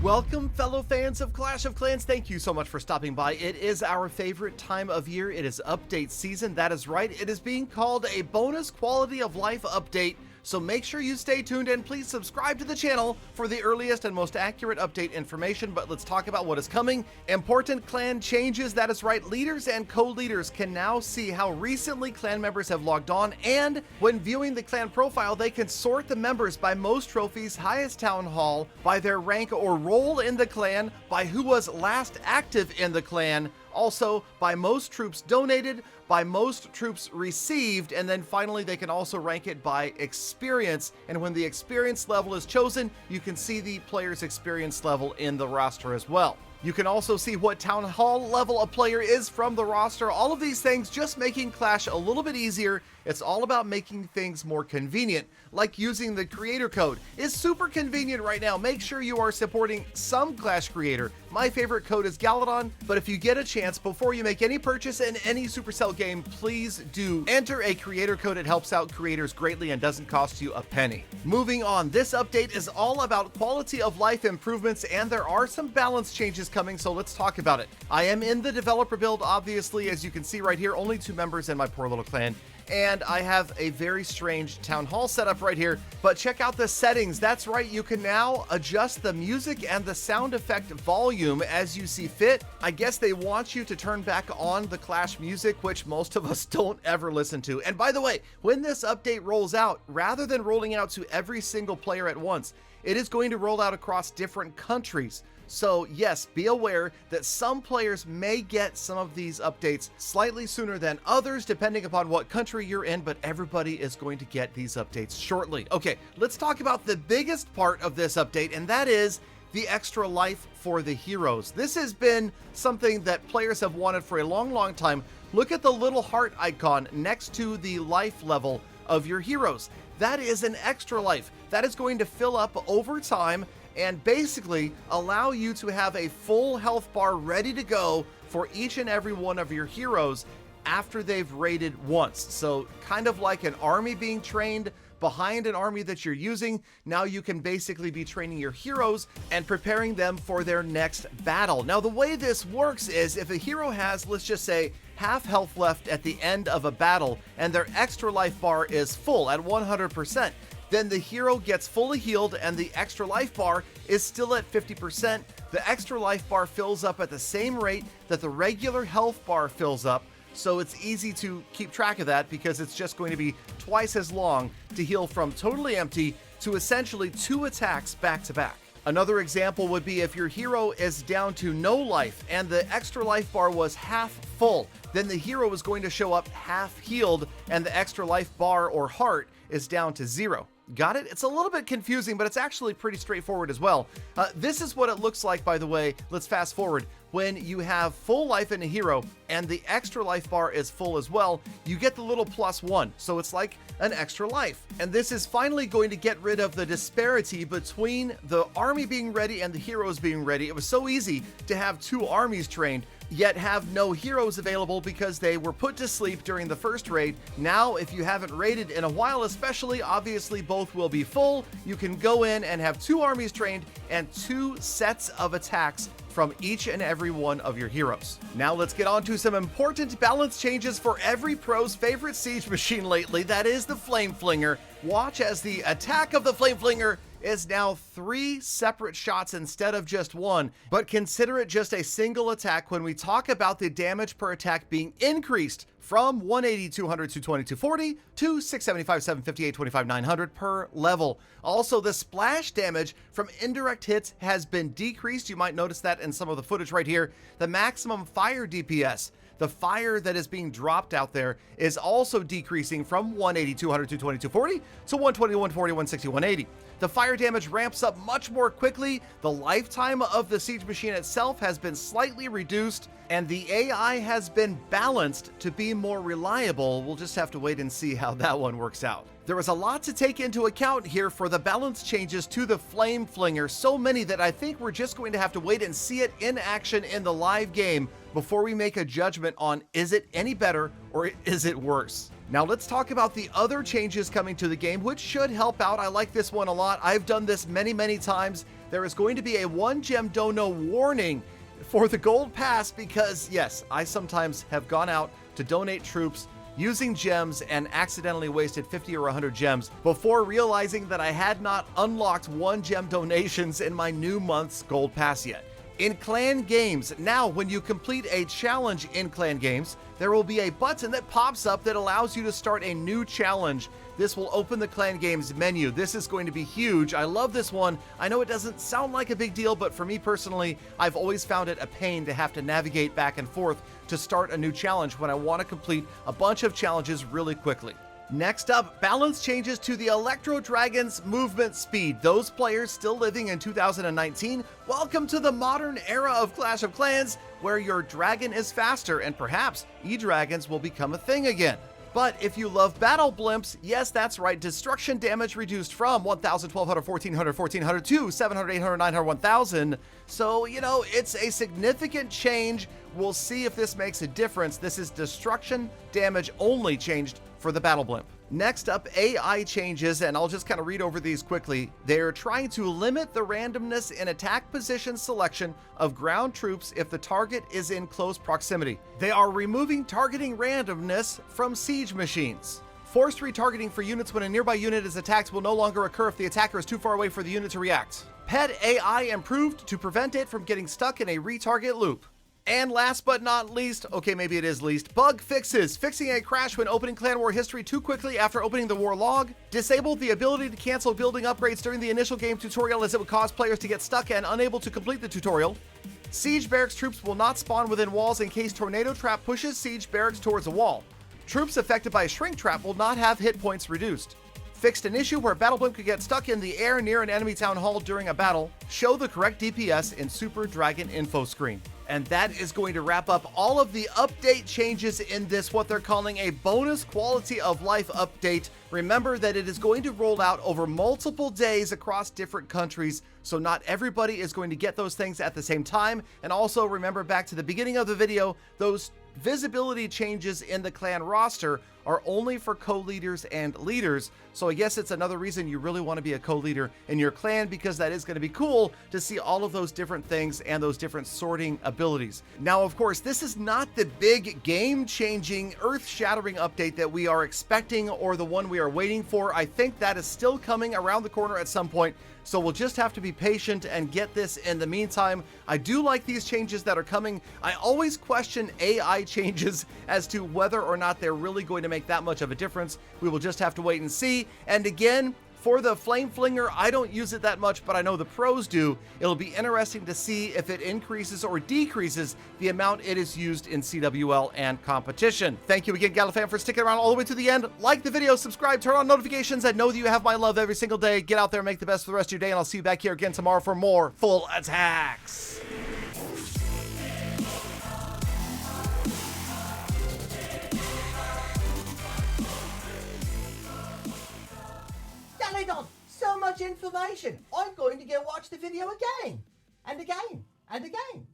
Welcome, fellow fans of Clash of Clans. Thank you so much for stopping by. It is our favorite time of year. It is update season. That is right. It is being called a bonus quality of life update. So make sure you stay tuned and please subscribe to the channel for the earliest and most accurate update information. But let's talk about what is coming. Important clan changes. That is right. Leaders and co-leaders can now see how recently clan members have logged on. And when viewing the clan profile, they can sort the members by most trophies, highest town hall, by their rank or role in the clan, by who was last active in the clan, also by most troops donated, by most troops received, and then finally they can also rank it by experience. And when the experience level is chosen, you can see the player's experience level in the roster as well. You can also see what town hall level a player is from the roster. All of these things just making Clash a little bit easier. It's all about making things more convenient, like using the creator code. It's super convenient right now. Make sure you are supporting some Clash creator. My favorite code is Galadon, but if you get a chance before you make any purchase in any Supercell game, please do enter a creator code. It helps out creators greatly and doesn't cost you a penny. Moving on, this update is all about quality of life improvements, and there are some balance changes coming, so let's talk about it. I am in the developer build, obviously, as you can see right here, only 2 members in my poor little clan. And I have a very strange town hall setup right here, but check out the settings. That's right, you can now adjust the music and the sound effect volume as you see fit. I guess they want you to turn back on the Clash music, which most of us don't ever listen to. And by the way, when this update rolls out, rather than rolling out to every single player at once, it is going to roll out across different countries. So yes, be aware that some players may get some of these updates slightly sooner than others, depending upon what country you're in, but everybody is going to get these updates shortly. Okay, let's talk about the biggest part of this update, and that is the extra life for the heroes. This has been something that players have wanted for a long time. Look at the little heart icon next to the life level of your heroes. That is an extra life. That is going to fill up over time and basically allow you to have a full health bar ready to go for each and every one of your heroes after they've raided once. So kind of like an army being trained behind an army that you're using, now you can basically be training your heroes and preparing them for their next battle. Now the way this works is if a hero has, let's just say, half health left at the end of a battle and their extra life bar is full at 100%, then the hero gets fully healed and the extra life bar is still at 50%. The extra life bar fills up at the same rate that the regular health bar fills up, so it's easy to keep track of that because it's just going to be twice as long to heal from totally empty to essentially 2 attacks back to back. Another example would be if your hero is down to no life and the extra life bar was half full, then the hero is going to show up half healed and the extra life bar or heart is down to 0. Got it? It's a little bit confusing, but it's actually pretty straightforward as well. This is what it looks like, by the way. Let's fast forward. When you have full life in a hero and the extra life bar is full as well, you get the little +1. So it's like an extra life. And this is finally going to get rid of the disparity between the army being ready and the heroes being ready. It was so easy to have 2 armies trained, yet have no heroes available because they were put to sleep during the first raid. Now, if you haven't raided in a while especially, obviously both will be full. You can go in and have 2 armies trained and 2 sets of attacks from each and every one of your heroes. Now let's get on to some important balance changes for every pro's favorite siege machine lately. That is the Flame Flinger. Watch as the attack of the Flame Flinger is now 3 separate shots instead of just 1, but consider it just a single attack when we talk about the damage per attack being increased from 180, 200, 220, 240 to 675, 758, 25, 900 per level. Also, the splash damage from indirect hits has been decreased. You might notice that in some of the footage right here. The maximum fire DPS, the fire that is being dropped out there, is also decreasing from 180, 200, 220, 240 to 120, 140, 160, 180. The fire damage ramps up much more quickly. The lifetime of the siege machine itself has been slightly reduced, and the AI has been balanced to be more reliable. We'll just have to wait and see how that one works out. There is a lot to take into account here for the balance changes to the Flame Flinger, so many that I think we're just going to have to wait and see it in action in the live game before we make a judgment on is it any better or is it worse. Now let's talk about the other changes coming to the game, which should help out. I like this one a lot. I've done this many times. There is going to be a 1 gem dono warning for the gold pass because, yes, I sometimes have gone out to donate troops using gems and accidentally wasted 50 or 100 gems before realizing that I had not unlocked 1 gem donations in my new month's gold pass yet. In clan games, now when you complete a challenge in clan games, there will be a button that pops up that allows you to start a new challenge. This will open the clan games menu. This is going to be huge. I love this one. I know it doesn't sound like a big deal, but for me personally, I've always found it a pain to have to navigate back and forth to start a new challenge when I want to complete a bunch of challenges really quickly. Next up, balance changes to the Electro Dragon's movement speed. Those players still living in 2019, welcome to the modern era of Clash of Clans, where your dragon is faster and perhaps E-Dragons will become a thing again. But if you love battle blimps, yes, that's right, destruction damage reduced from 1,000, 1,200, 1,400, 1,400 to 700, 800, 900, 1,000. So, it's a significant change. We'll see if this makes a difference. This is destruction damage only changed for the battle blimp. Next up, AI changes, and I'll just kind of read over these quickly. They're trying to limit the randomness in attack position selection of ground troops if the target is in close proximity. They are removing targeting randomness from siege machines. Forced retargeting for units when a nearby unit is attacked will no longer occur if the attacker is too far away for the unit to react. Pet AI improved to prevent it from getting stuck in a retarget loop. And last but not least, okay, maybe it is least, bug fixes. Fixing a crash when opening Clan War history too quickly after opening the war log. Disabled the ability to cancel building upgrades during the initial game tutorial as it would cause players to get stuck and unable to complete the tutorial. Siege barracks troops will not spawn within walls in case tornado trap pushes siege barracks towards a wall. Troops affected by a shrink trap will not have hit points reduced. Fixed an issue where Battle Blimp could get stuck in the air near an enemy town hall during a battle. Show the correct DPS in Super Dragon info screen. And that is going to wrap up all of the update changes in this, what they're calling a bonus quality of life update. Remember that it is going to roll out over multiple days across different countries, so not everybody is going to get those things at the same time. And also remember, back to the beginning of the video, those visibility changes in the clan roster are only for co-leaders and leaders. So I guess it's another reason you really want to be a co-leader in your clan, because that is going to be cool to see all of those different things and those different sorting abilities. Now, of course, this is not the big game-changing, earth-shattering update that we are expecting or the one we are waiting for. I think that is still coming around the corner at some point. So we'll just have to be patient and get this in the meantime. I do like these changes that are coming. I always question AI changes as to whether or not they're really going to make that much of a difference. We will just have to wait and see. And again, for the Flame Flinger, I don't use it that much, but I know the pros do. It'll be interesting to see if it increases or decreases the amount it is used in CWL and competition. Thank you again, Galadon, for sticking around all the way to the end. Like the video, subscribe, turn on notifications, and know that you have my love every single day. Get out there, make the best of the rest of your day, and I'll see you back here again tomorrow for more full attacks. Galadon, so much information. I'm going to go watch the video again, and again, and again.